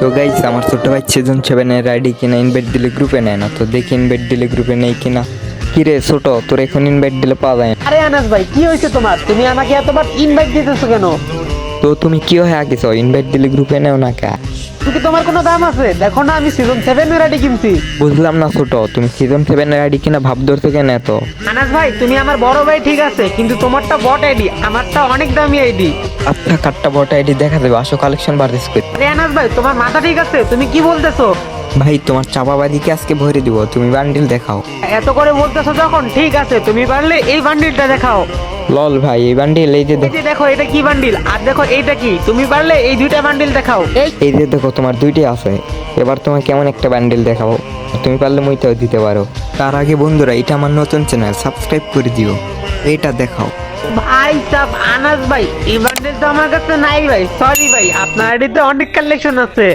তো গাইস আমার ছোট ভাই সিজন 7 এর আইডি কিনা ইনভাইট দিলে গ্রুপে নেয় না, তো দেখি ইনভাইট দিলে গ্রুপে নেই কিনা। কি রে ছোট, তোর এখন ইনভাইট দিলে পাওয়া যায় না? আরে আনাস ভাই, কি হয়েছে তোমার? তুমি আমাকে এতবার ইনভাইট দিতেছো কেন? তো তুমি কি হয়ে আগেছ, ইনভাইট দিলে গ্রুপে নেও না কে? তুমি তোমার কোনো দাম আছে? দেখো না, আমি সিজন 7 এর আইডি কিনছি। বুঝলাম না ছোট, তুমি সিজন 7 এর আইডি কিনা ভাব ধরছো কেন এত? আনাস ভাই, তুমি আমার বড় ভাই ঠিক আছে, কিন্তু তোমারটা বট আইডি, আমারটা অনেক দামি আইডি। আচ্ছা কাটটা বট আইডি দেখা দেবে, আসো কালেকশন বাড়িস করি। আরে আনাস ভাই, তোমার মাথা ঠিক আছে? তুমি কি বলতেছো? ভাই তোমার চাপাবাদিকে আজকে ভরে দিব, তুমি বান্ডিল দেখাও। এত করে বলতেছো যখন, ঠিক আছে, তুমি পারলে এই বান্ডিলটা দেখাও। লল ভাই এই বান্ডিল, এই যে এই যে দেখো, এটা কি বান্ডিল, আর দেখো এইটা কি। তুমি পারলে এই দুইটা বান্ডিল দেখাও। এই যে দেখো তোমার দুইটাই আছে। এবার তোমার কেমন একটা বান্ডিল দেখাও, তুমি পারলে মুইটাও দিতে পারো। তার আগে বন্ধুরা, এটা আমার নতুন চ্যানেল, সাবস্ক্রাইব করে দিও। এইটা দেখাও। ভাই সাব আনাস ভাই, এই বান্ডিল তো আমার কাছে নাই ভাই, সরি ভাই, আপনার আইডিতে অনেক কালেকশন আছে।